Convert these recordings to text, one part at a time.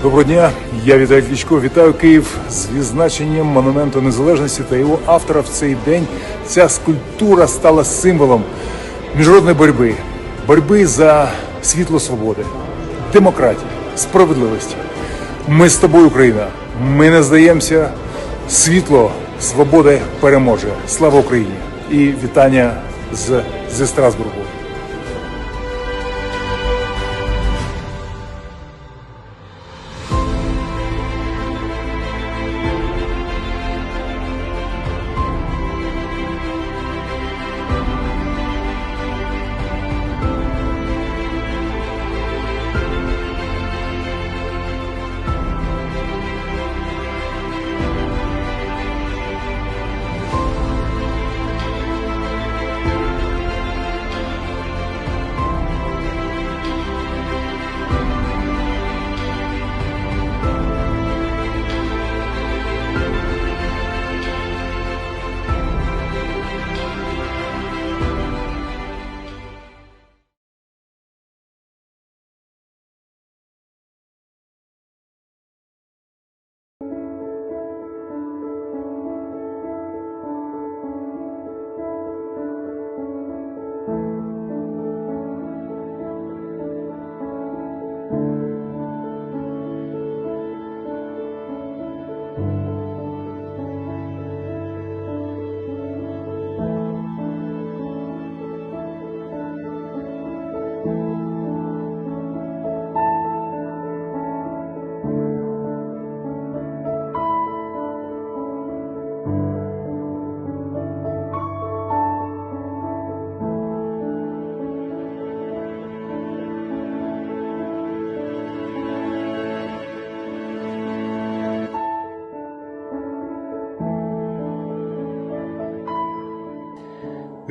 Доброго дня, я Віталій Кличко. Вітаю Київ з відзначенням Монументу Незалежності та його автора. В цей день ця скульптура стала символом міжнародної боротьби за світло свободи, демократії, справедливості. Ми з тобою, Україна, ми не здаємося, світло свободи переможе. Слава Україні! І вітання зі Страсбургу.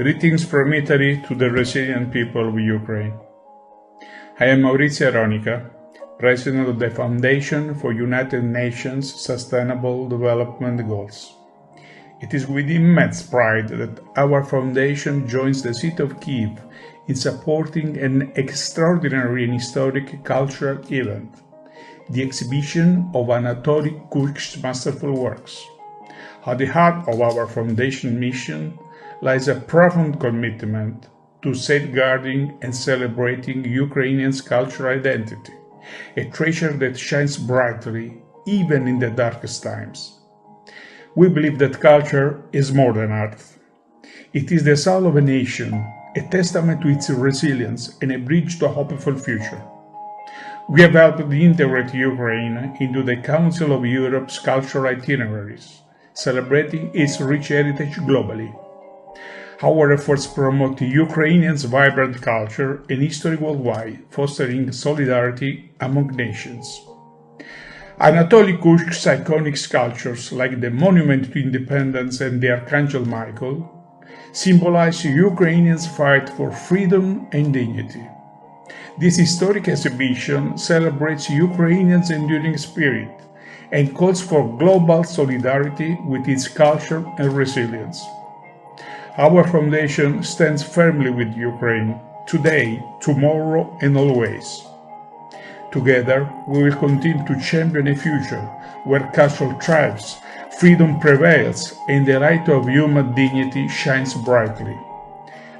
Greetings from Italy to the resilient people of Ukraine. I am Maurizio Aronica, President of the Foundation for United Nations Sustainable Development Goals. It is with immense pride that our foundation joins the city of Kyiv in supporting an extraordinary and historic cultural event, the exhibition of Anatoly Kuch's masterful works. At the heart of our foundation mission lies a profound commitment to safeguarding and celebrating Ukrainians' cultural identity, a treasure that shines brightly even in the darkest times. We believe that culture is more than art. It is the soul of a nation, a testament to its resilience and a bridge to a hopeful future. We have helped integrate Ukraine into the Council of Europe's cultural itineraries, celebrating its rich heritage globally. Our efforts promote Ukrainians' vibrant culture and history worldwide, fostering solidarity among nations. Anatoly Kuch's iconic sculptures, like the Monument to Independence and the Archangel Michael, symbolize Ukrainians' fight for freedom and dignity. This historic exhibition celebrates Ukrainians' enduring spirit and calls for global solidarity with its culture and resilience. Our foundation stands firmly with Ukraine, today, tomorrow, and always. Together, we will continue to champion a future where culture thrives, freedom prevails, and the light of human dignity shines brightly.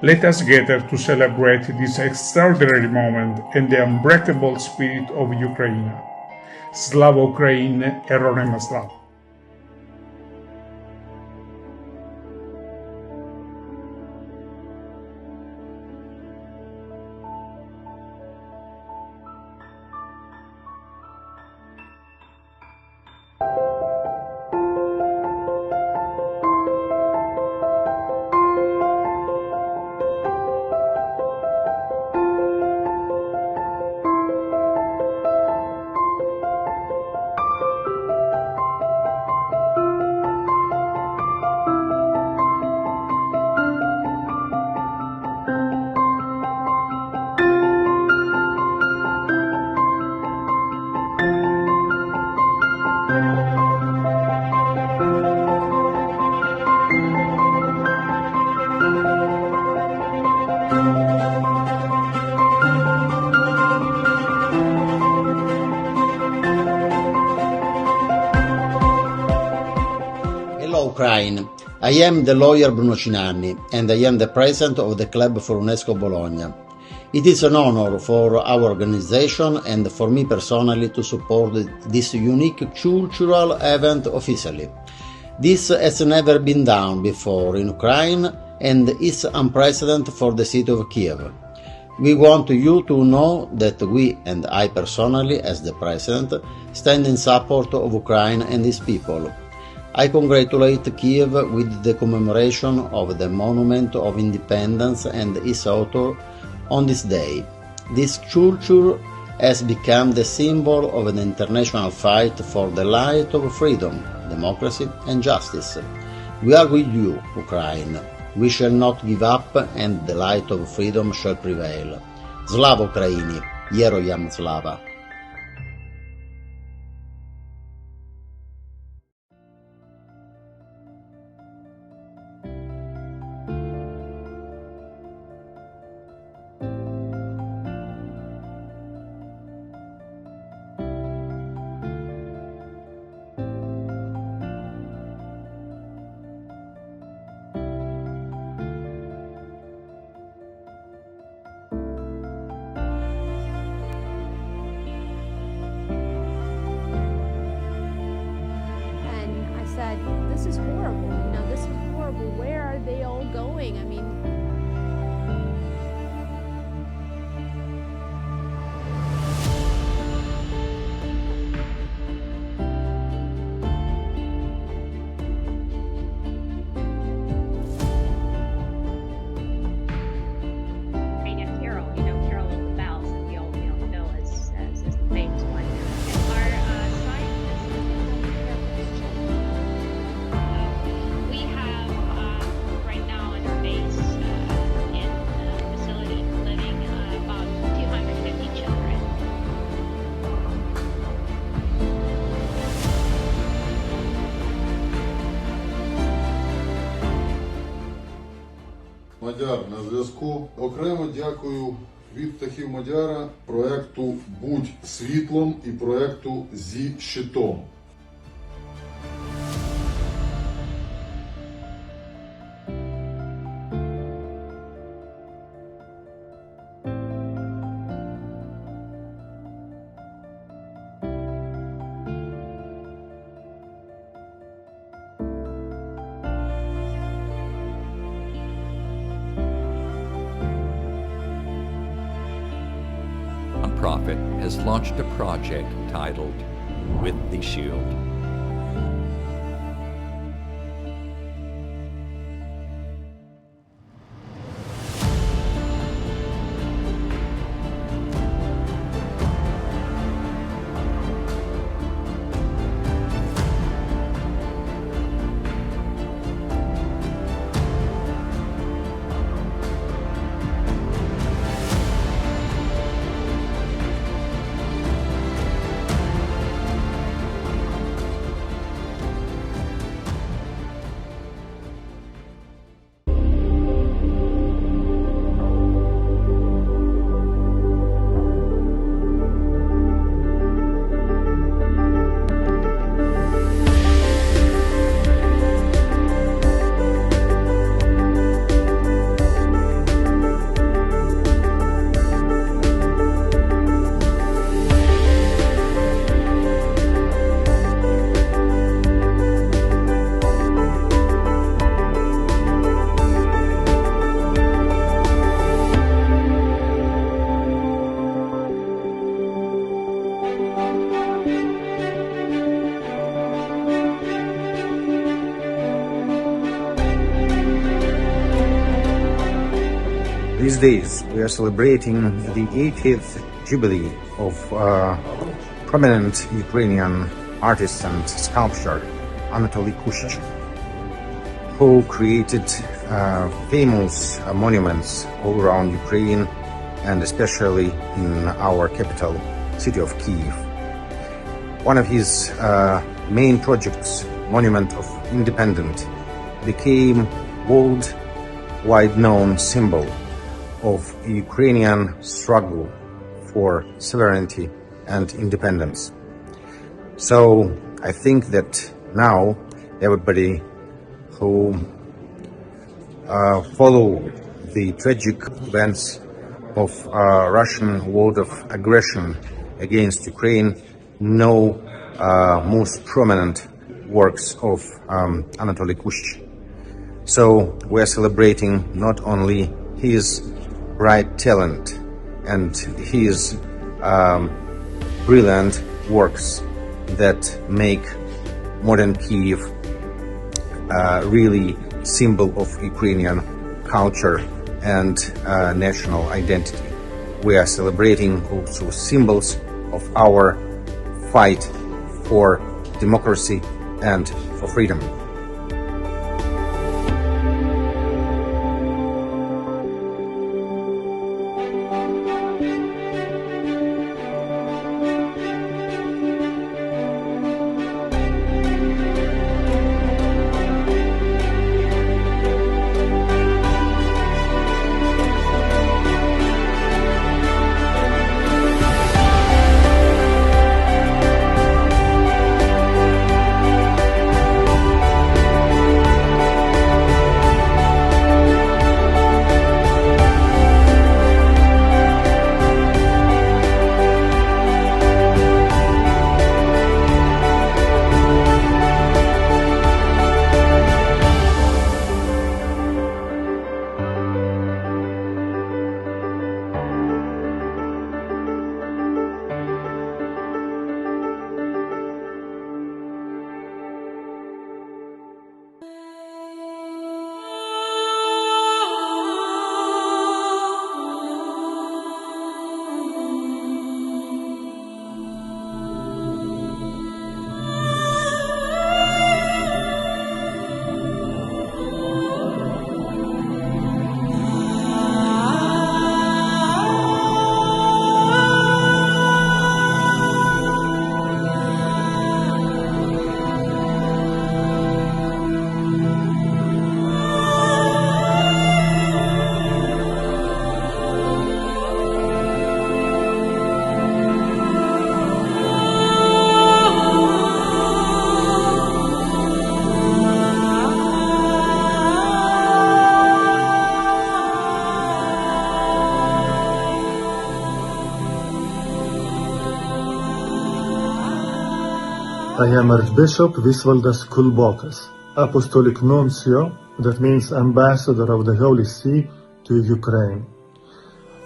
Let us gather to celebrate this extraordinary moment and the unbreakable spirit of Ukraine. Slava Ukraine, Heroям Slava! Ukraine. I am the lawyer Bruno Cinanni, and I am the president of the Club for UNESCO Bologna. It is an honor for our organization and for me personally to support this unique cultural event officially. This has never been done before in Ukraine and is unprecedented for the city of Kyiv. We want you to know that we, and I personally as the president, stand in support of Ukraine and its people. I congratulate Kyiv with the commemoration of the Monument of Independence and its author on this day. This culture has become the symbol of an international fight for the light of freedom, democracy and justice. We are with you, Ukraine. We shall not give up and the light of freedom shall prevail. Slava Ukraini, Heroyam Slava. This is horrible, this is horrible. Where are they all going? I mean, Carol, Carol of the Bells, and the old bill is the famous one. And our scientists we have right now in our base in the facility living about 250 children. Мадяр на зв'язку. Окремо дякую від птахів Мадяра проекту «Будь світлом» і проекту «Зі щитом». Nonprofit has launched a project titled With the Shield. These days, we are celebrating the 80th Jubilee of prominent Ukrainian artist and sculptor Anatoly Kushich, who created famous monuments all around Ukraine and especially in our capital city of Kyiv. One of his main projects, Monument of Independence, became worldwide known symbol of Ukrainian struggle for sovereignty and independence. So I think that now everybody who follow the tragic events of Russian war of aggression against Ukraine know most prominent works of Anatoly Kush. So we're celebrating not only his bright talent and his brilliant works that make modern Kyiv really symbol of Ukrainian culture and national identity. We are celebrating also symbols of our fight for democracy and for freedom. I am Archbishop Visvaldas Kulbokas, Apostolic Nuncio, that means Ambassador of the Holy See to Ukraine.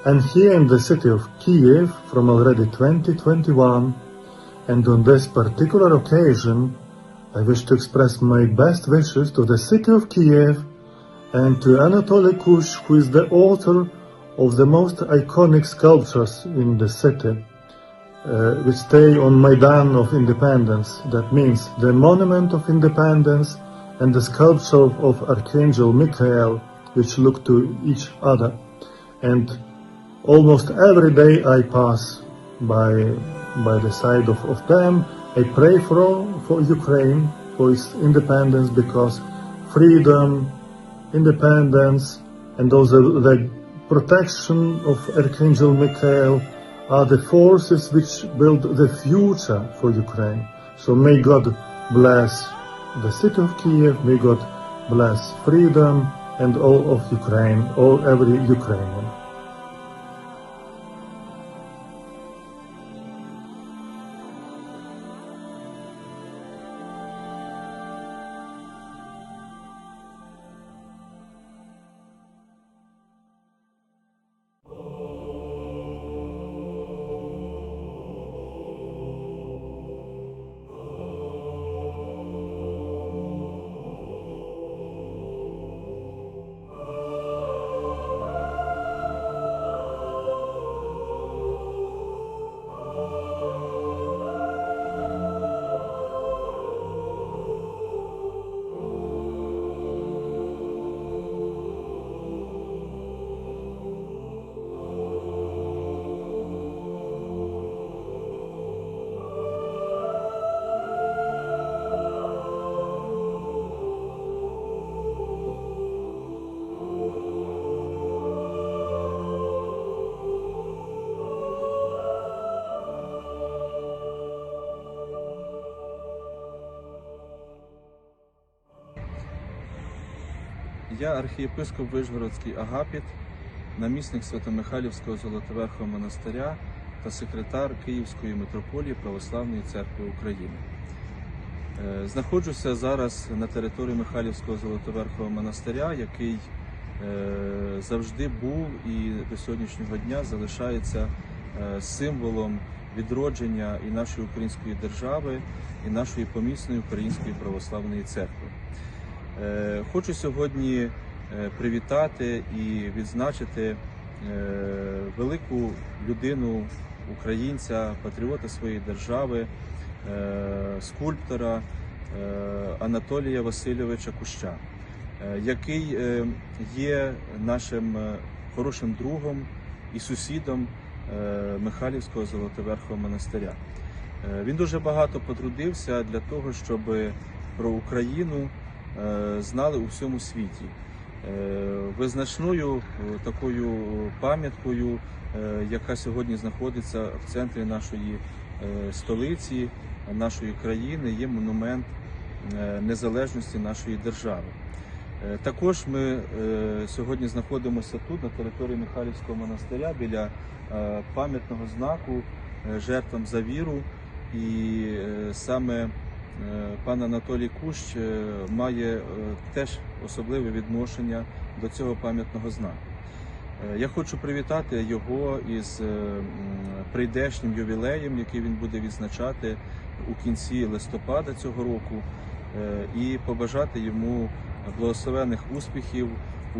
I'm here in the city of Kyiv from already 2021, and on this particular occasion, I wish to express my best wishes to the city of Kyiv and to Anatoly Kush, who is the author of the most iconic sculptures in the city, which stay on Maidan of Independence. That means the Monument of Independence and the sculpture of Archangel Michael, which look to each other. And almost every day I pass by the side of them. I pray for Ukraine, for its independence, because freedom, independence, and also the protection of Archangel Michael are the forces which build the future for Ukraine. So may God bless the city of Kyiv, may God bless freedom and all of Ukraine, every Ukrainian. Я архієпископ Вишгородський Агапіт, намісник Свято-Михайлівського Золотоверхового монастиря та секретар Київської митрополії Православної церкви України. Знаходжуся зараз на території Михайлівського Золотоверхового монастиря, який завжди був і до сьогоднішнього дня залишається символом відродження і нашої української держави, і нашої помісної Української Православної Церкви. Хочу сьогодні привітати і відзначити велику людину, українця, патріота своєї держави, скульптора Анатолія Васильовича Куща, який є нашим хорошим другом і сусідом Михайлівського Золотоверхового монастиря. Він дуже багато потрудився для того, щоб про Україну знали у всьому світі. Визначною такою пам'яткою, яка сьогодні знаходиться в центрі нашої столиці, нашої країни, є монумент незалежності нашої держави. Також ми сьогодні знаходимося тут, на території Михайлівського монастиря, біля пам'ятного знаку жертвам за віру. І саме пан Анатолій Кущ має теж особливе відношення до цього пам'ятного знаку. Я хочу привітати його із прийдешнім ювілеєм, який він буде відзначати у кінці листопада цього року, і побажати йому благословенних успіхів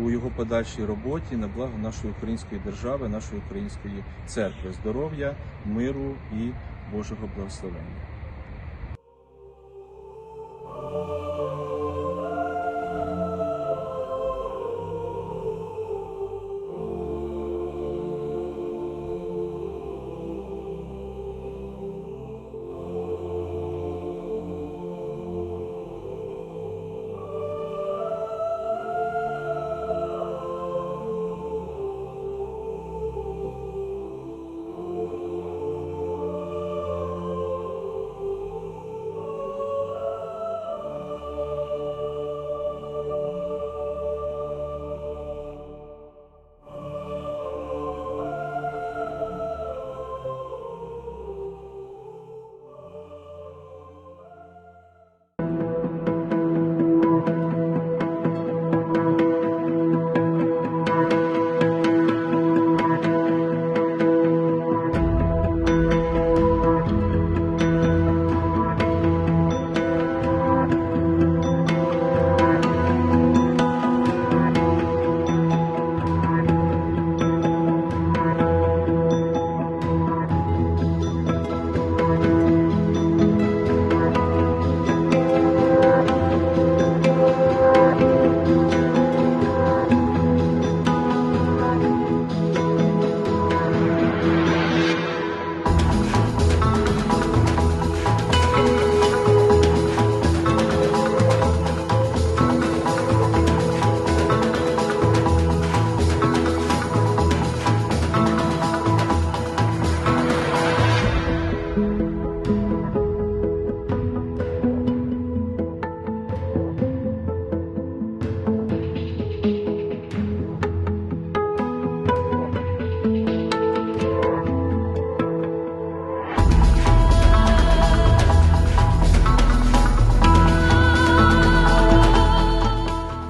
у його подальшій роботі на благо нашої української держави, нашої української церкви, здоров'я, миру і Божого благословення.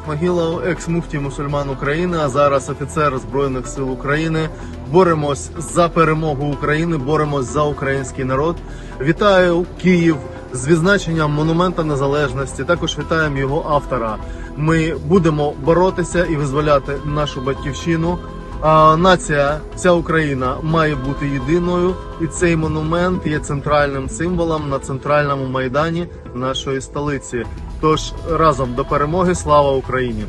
Могила екс-муфті мусульман України, а зараз офіцер Збройних сил України. Боремось за перемогу України, боремось за український народ. Вітаю Київ з відзначенням Монумента Незалежності. Також вітаємо його автора. Ми будемо боротися і визволяти нашу батьківщину. Нація, вся Україна має бути єдиною, і цей монумент є центральним символом на центральному майдані нашої столиці. Тож разом до перемоги, слава Україні!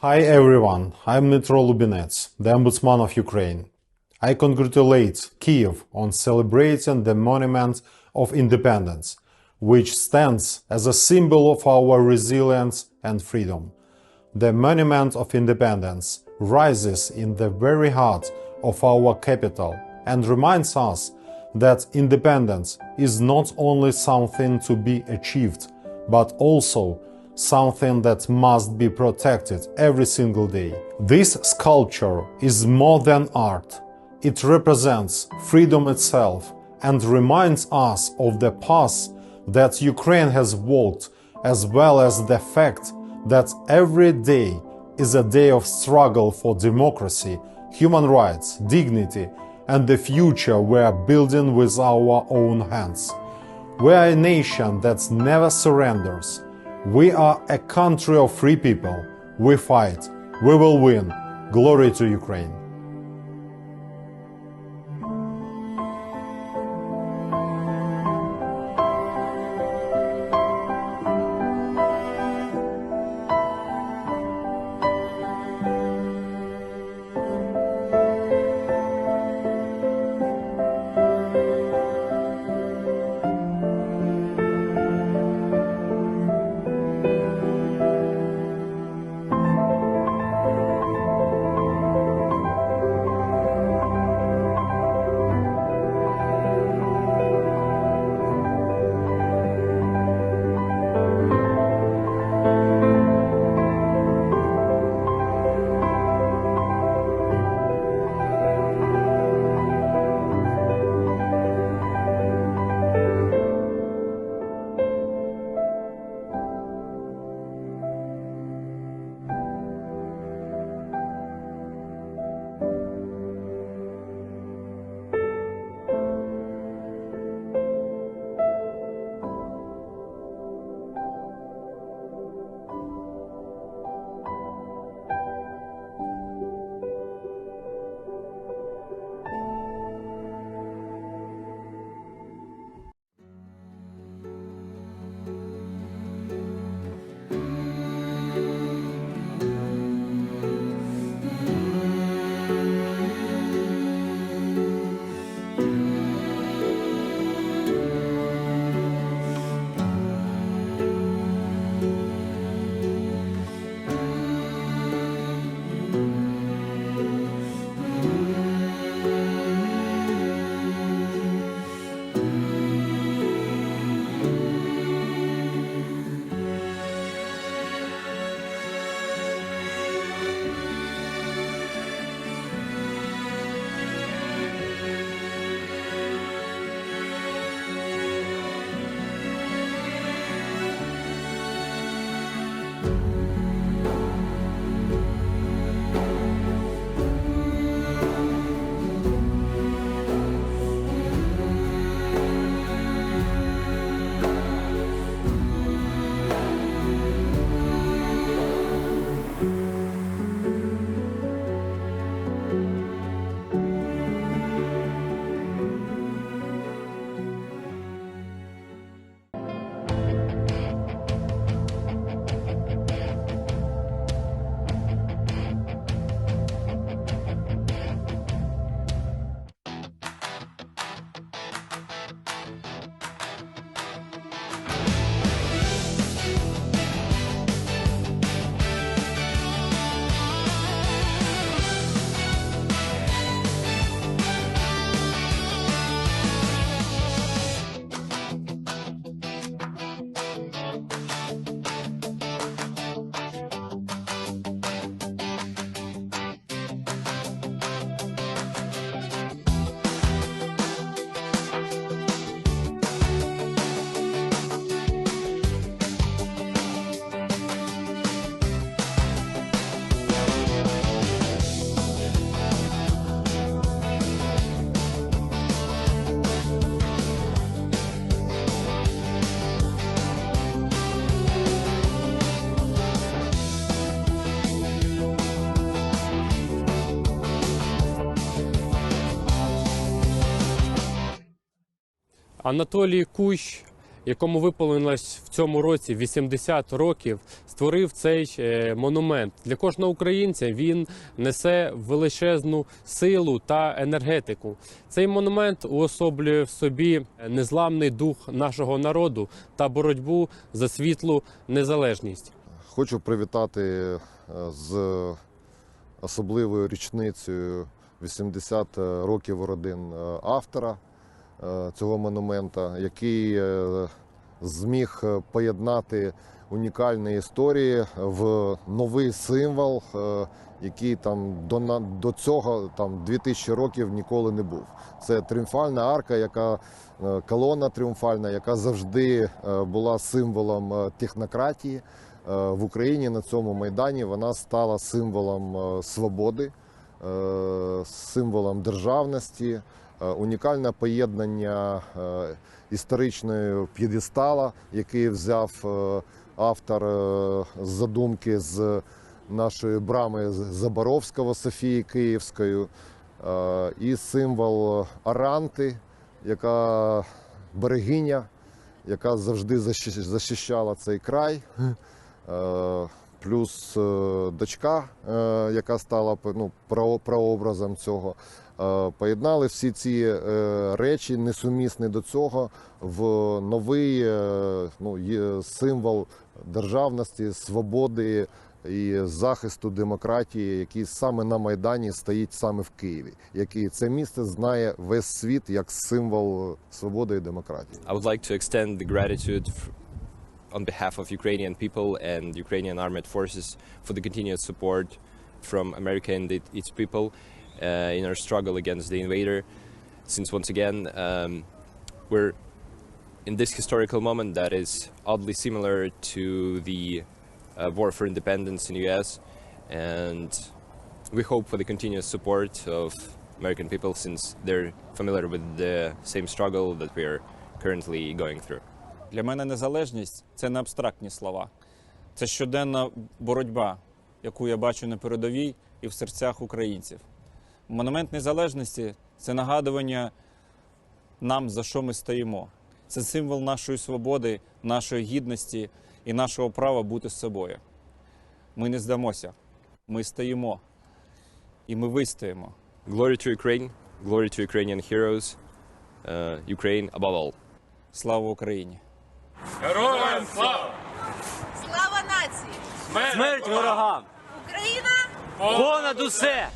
Hi everyone, I'm Dmytro Lubinets, the Ombudsman of Ukraine. I congratulate Kyiv on celebrating the Monument of Independence, which stands as a symbol of our resilience and freedom. The Monument of Independence rises in the very heart of our capital and reminds us that independence is not only something to be achieved, but also something that must be protected every single day. This sculpture is more than art. It represents freedom itself and reminds us of the path that Ukraine has walked, as well as the fact that every day is a day of struggle for democracy, human rights, dignity, and the future we are building with our own hands. We are a nation that never surrenders. We are a country of free people. We fight. We will win. Glory to Ukraine. Анатолій Кущ, якому виповнилось в цьому році 80 років, створив цей монумент. Для кожного українця він несе величезну силу та енергетику. Цей монумент уособлює в собі незламний дух нашого народу та боротьбу за світлу незалежність. Хочу привітати з особливою річницею 80 років родин автора цього монумента, який зміг поєднати унікальні історії в новий символ, який там до цього 2000 років ніколи не був. Це тріумфальна арка, колона тріумфальна, яка завжди була символом технократії. В Україні на цьому майдані вона стала символом свободи, символом державності, унікальне поєднання історичної п'єдестала, який взяв автор з задумки з нашої брами Заборовського Софії Київської, і символ Аранти, яка берегиня, яка завжди захищала цей край, плюс дочка, яка стала прообразом цього. Поєднали всі ці речі, несумісні до цього, в новий символ державності, свободи і захисту демократії, який саме на Майдані стоїть саме в Києві. Який це місце знає весь світ як символ свободи і демократії. I would like to extend the gratitude on behalf of Ukrainian people and Ukrainian armed forces for the continued support from America and its people in our struggle against the invader. Since once again, we're in this historical moment that is oddly similar to the war for independence in the US, and we hope for the continuous support of American people since they're familiar with the same struggle that we are currently going through. Для мене незалежність – це не абстрактні слова. Це щоденна боротьба, яку я бачу на передовій і в серцях українців. Монумент незалежності – це нагадування нам, за що ми стоїмо. Це символ нашої свободи, нашої гідності і нашого права бути з собою. Ми не здамося, ми стоїмо і ми вистоїмо. Glory to Ukraine, glory to Ukrainian heroes, Ukraine above all. Слава Україні! Героям слава! Слава нації! Смерть ворогам! Україна понад усе!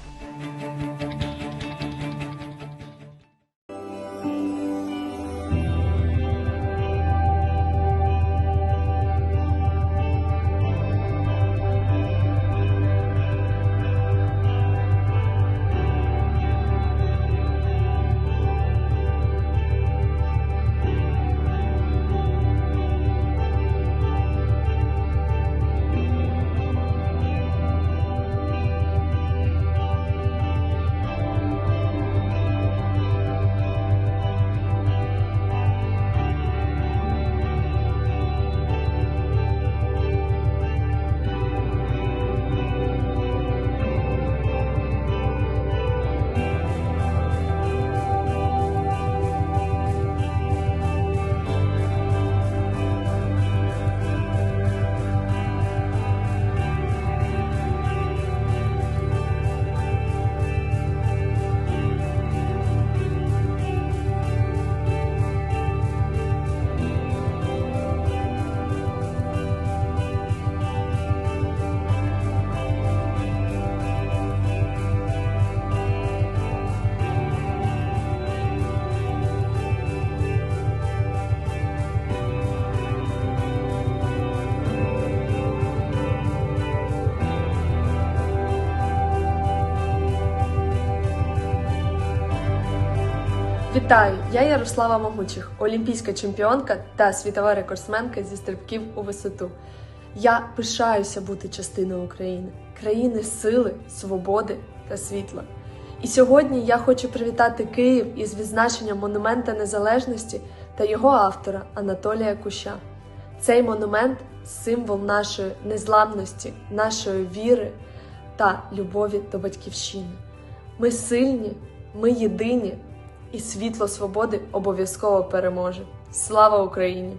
Вітаю! Я Ярослава Могучих, олімпійська чемпіонка та світова рекордсменка зі стрибків у висоту. Я пишаюся бути частиною України, країни сили, свободи та світла. І сьогодні я хочу привітати Київ із відзначенням Монумента Незалежності та його автора Анатолія Куща. Цей монумент – символ нашої незламності, нашої віри та любові до Батьківщини. Ми сильні, ми єдині, і світло свободи обов'язково переможе. Слава Україні!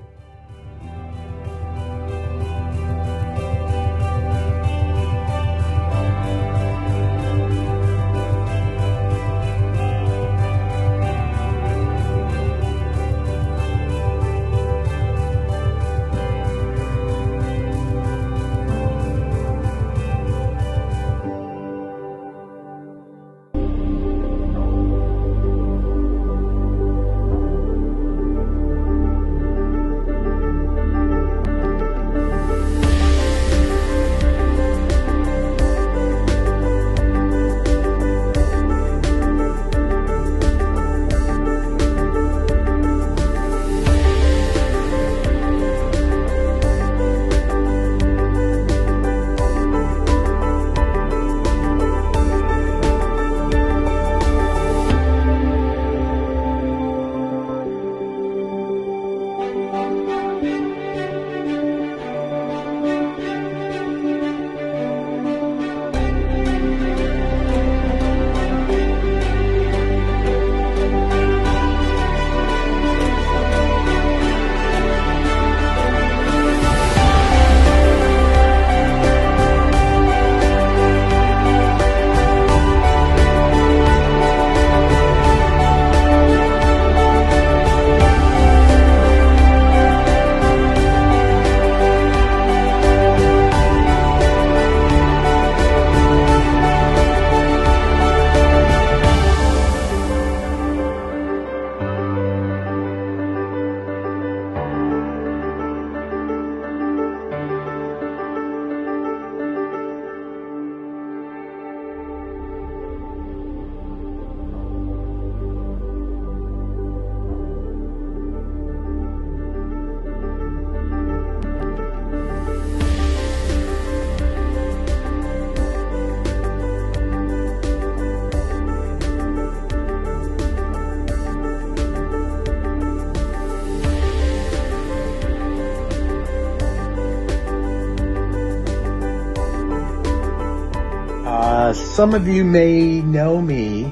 some of you may know me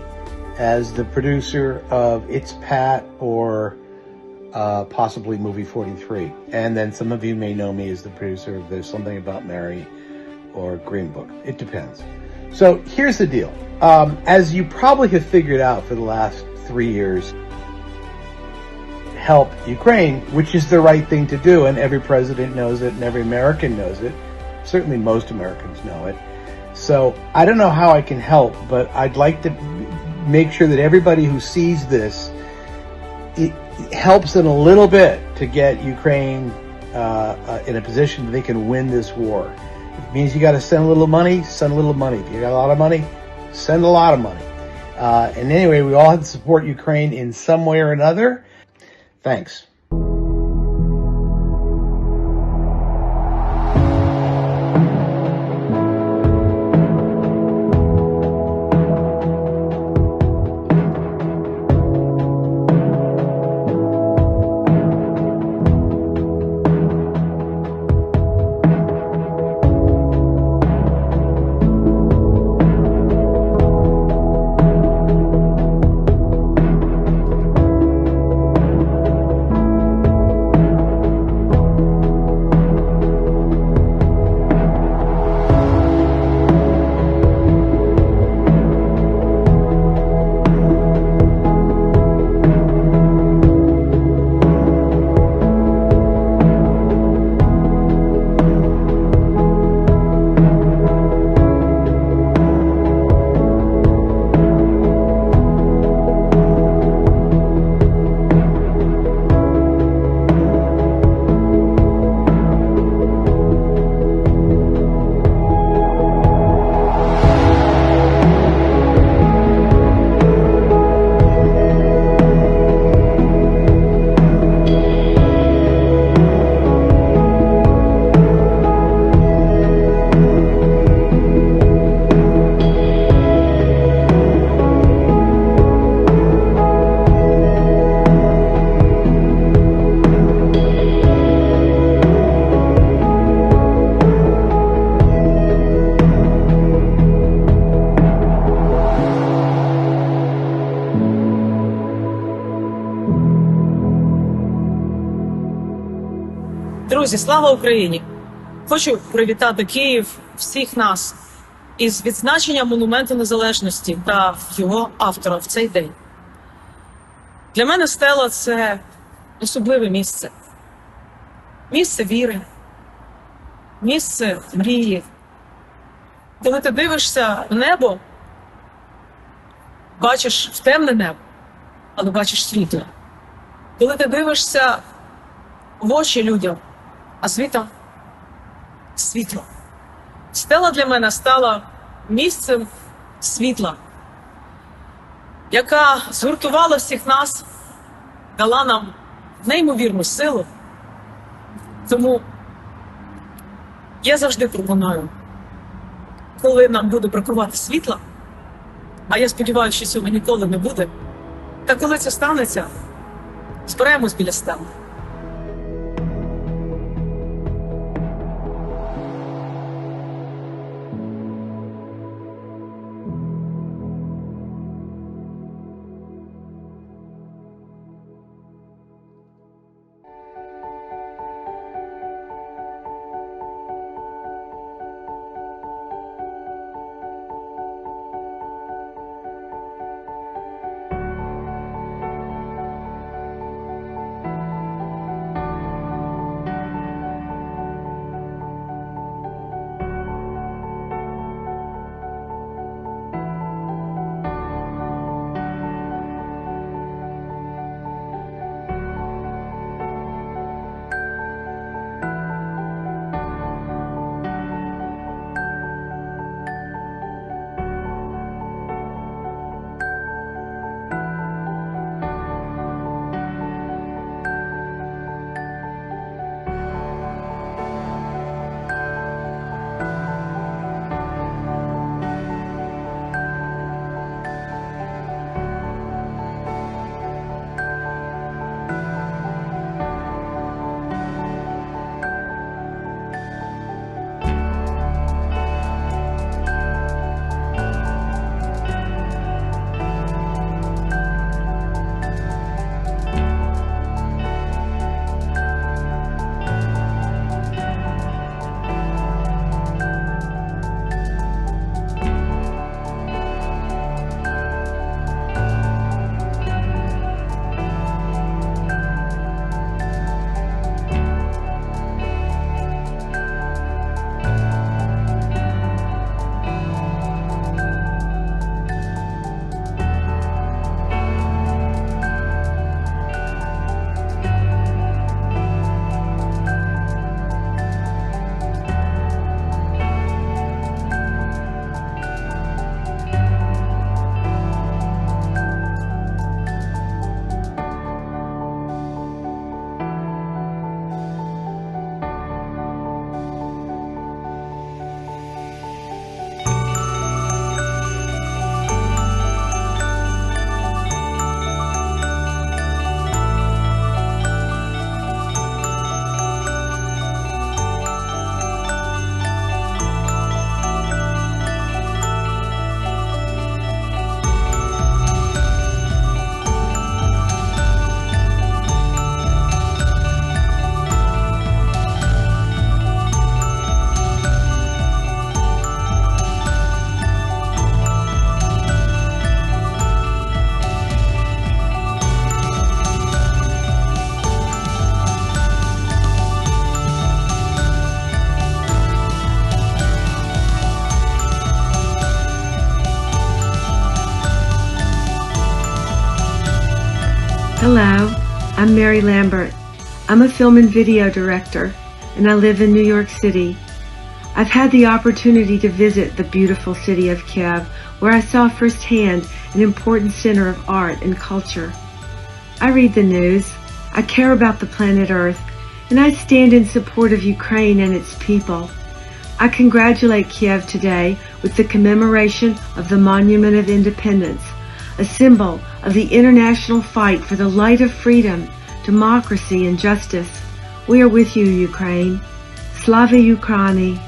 as the producer of It's Pat or possibly Movie 43. And then some of you may know me as the producer of There's Something About Mary or Green Book. It depends. So here's the deal. As you probably have figured out for the last 3 years, help Ukraine, which is the right thing to do, and every president knows it and every American knows it. Certainly most Americans know it. So I don't know how I can help, but I'd like to make sure that everybody who sees this, it helps them a little bit to get Ukraine in a position that they can win this war. If it means you got to send a little money, send a little money. If you got a lot of money, send a lot of money. And anyway, we all have to support Ukraine in some way or another. Thanks. Друзі, слава Україні! Хочу привітати Київ, всіх нас, із відзначенням Монументу Незалежності та його автора в цей день. Для мене стела – це особливе місце. Місце віри, місце мрії. Коли ти дивишся в небо, бачиш в темне небо, але бачиш світло. Коли ти дивишся в очі людям, а світом – світло. Стела для мене стала місцем світла, яка згуртувала всіх нас, дала нам неймовірну силу. Тому я завжди пропоную, коли нам буде бракувати світла, а я сподіваюся, що цього ніколи не буде, та коли це станеться, збираємось біля стели. Hello, I'm Mary Lambert. I'm a film and video director, and I live in New York City. I've had the opportunity to visit the beautiful city of Kyiv, where I saw firsthand an important center of art and culture. I read the news, I care about the planet Earth, and I stand in support of Ukraine and its people. I congratulate Kyiv today with the commemoration of the Monument of Independence, a symbol of the international fight for the light of freedom, democracy, and justice. We are with you, Ukraine. Slava Ukraini.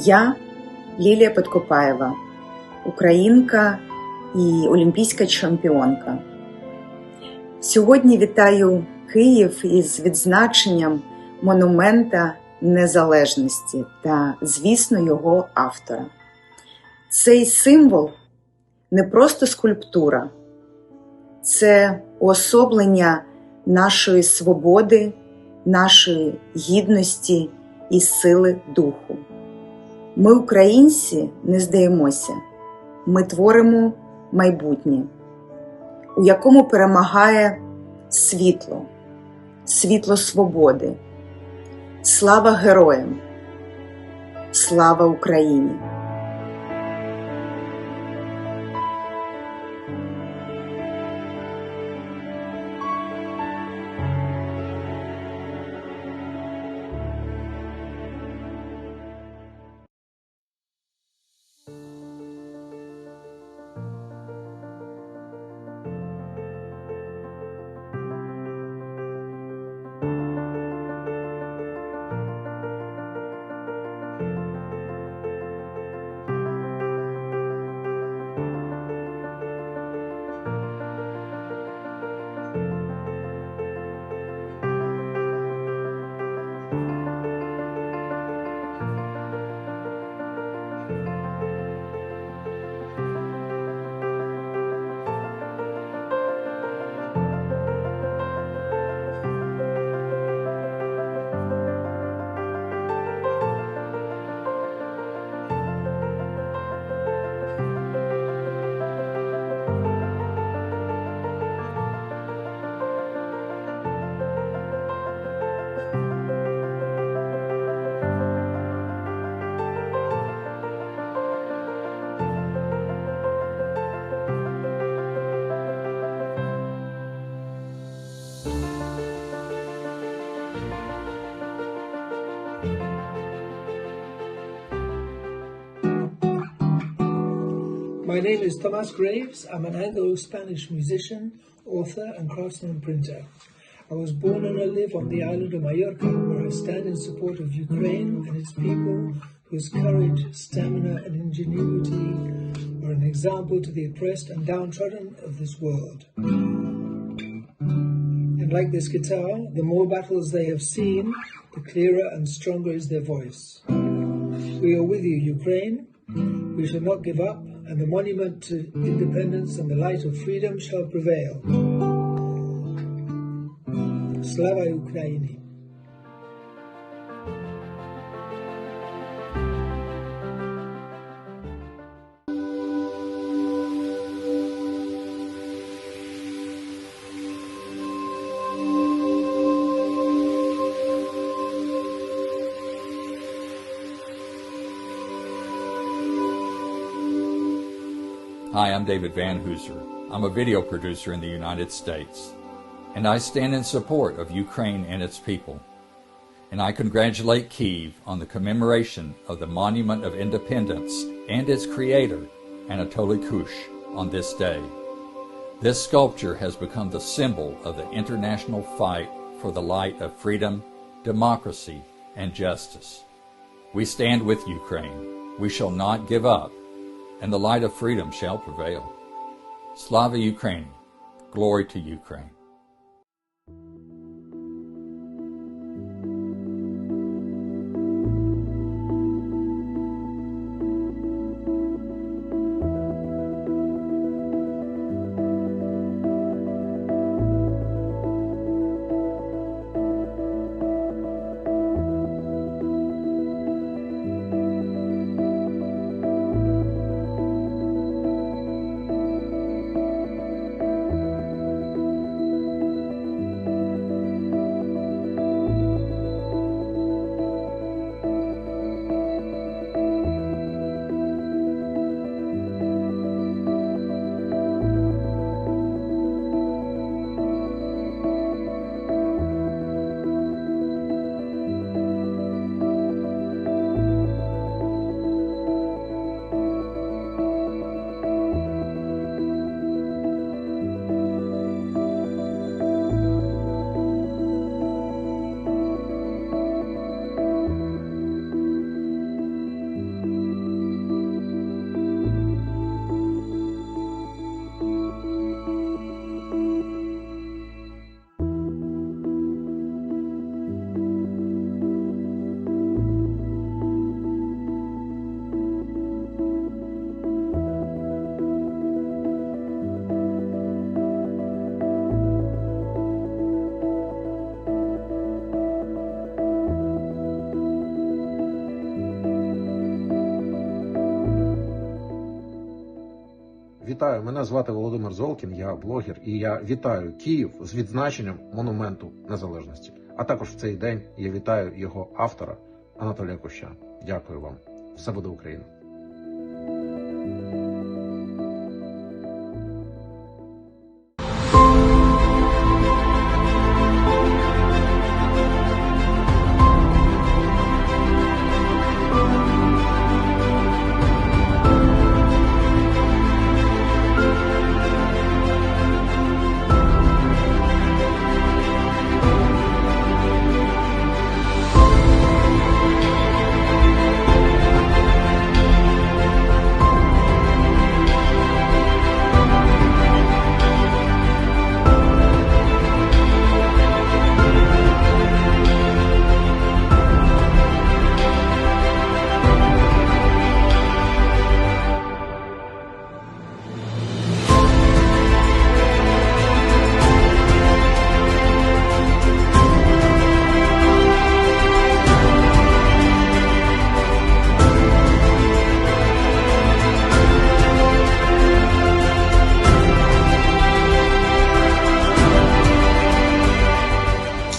Я Лілія Подкопаєва, українка і олімпійська чемпіонка. Сьогодні вітаю Київ із відзначенням монумента незалежності та, звісно, його автора. Цей символ не просто скульптура, це уособлення нашої свободи, нашої гідності і сили духу. Ми, українці, не здаємося. Ми творимо майбутнє, у якому перемагає світло, світло свободи. Слава героям! Слава Україні! My name is Thomas Graves. I'm an Anglo-Spanish musician, author and craftsman printer. I was born and I live on the island of Mallorca, where I stand in support of Ukraine and its people, whose courage, stamina and ingenuity are an example to the oppressed and downtrodden of this world. And like this guitar, the more battles they have seen, the clearer and stronger is their voice. We are with you, Ukraine. We shall not give up and the monument to independence and the light of freedom shall prevail. Slava Ukraini. Hi, I'm David Van Hooser. I'm a video producer in the United States, and I stand in support of Ukraine and its people. And I congratulate Kyiv on the commemoration of the Monument of Independence and its creator, Anatoly Kush, on this day. This sculpture has become the symbol of the international fight for the light of freedom, democracy, and justice. We stand with Ukraine. We shall not give up, and the light of freedom shall prevail. Slava Ukraini, glory to Ukraine. Вітаю, мене звати Володимир Золкін, я блогер, і я вітаю Київ з відзначенням Монументу Незалежності. А також в цей день я вітаю його автора Анатолія Куща. Дякую вам. Все буде Україна.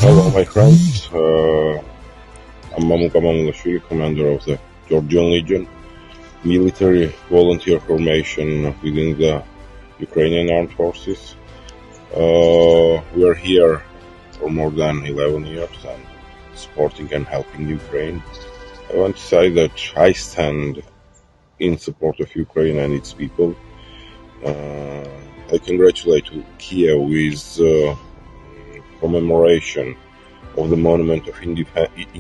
Hello, my friends. I'm Mamuka Mamulashvili, commander of the Georgian Legion, military volunteer formation within the Ukrainian Armed Forces. We are here for more than 11 years and supporting and helping Ukraine. I want to say that I stand in support of Ukraine and its people. I congratulate Kyiv with commemoration of the Monument of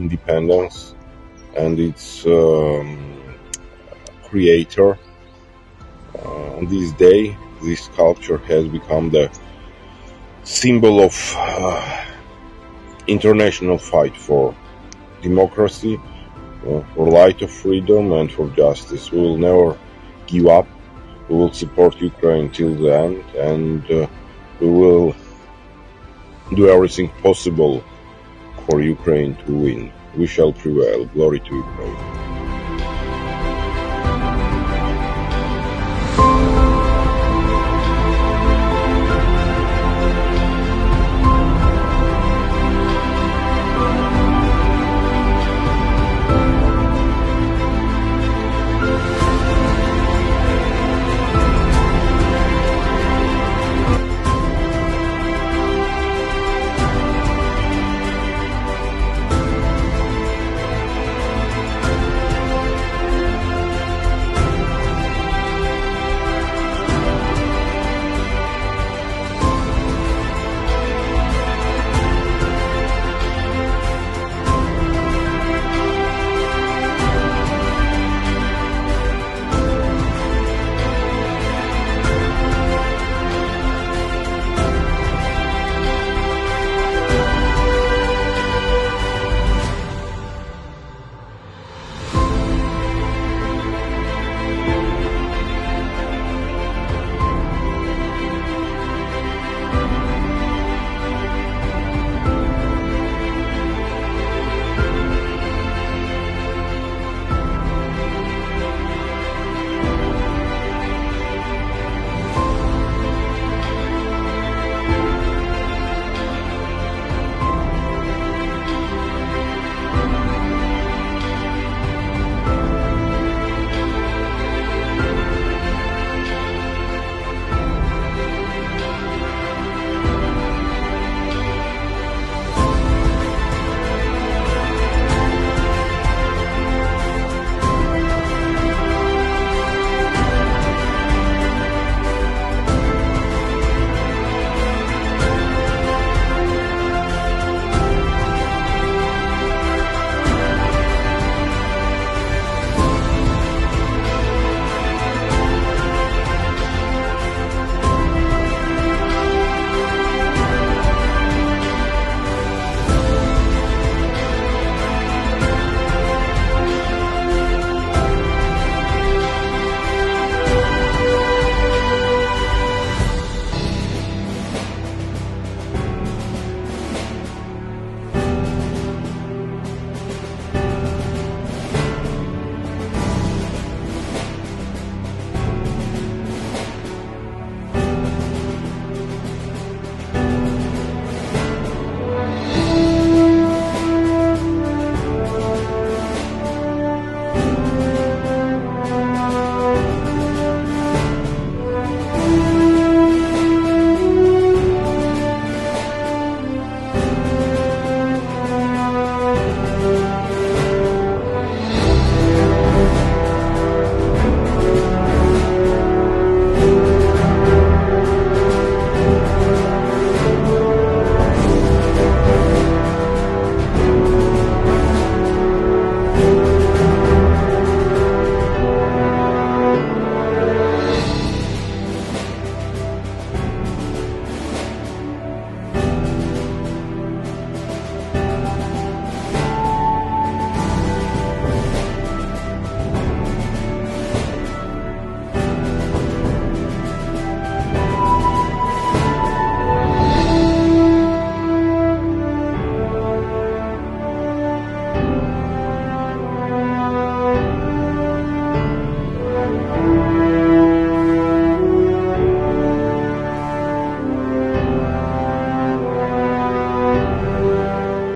Independence and its creator. On this day, this sculpture has become the symbol of international fight for democracy, for light of freedom and for justice. We will never give up We will support Ukraine till the end, and we will do everything possible for Ukraine to win. We shall prevail. Glory to Ukraine.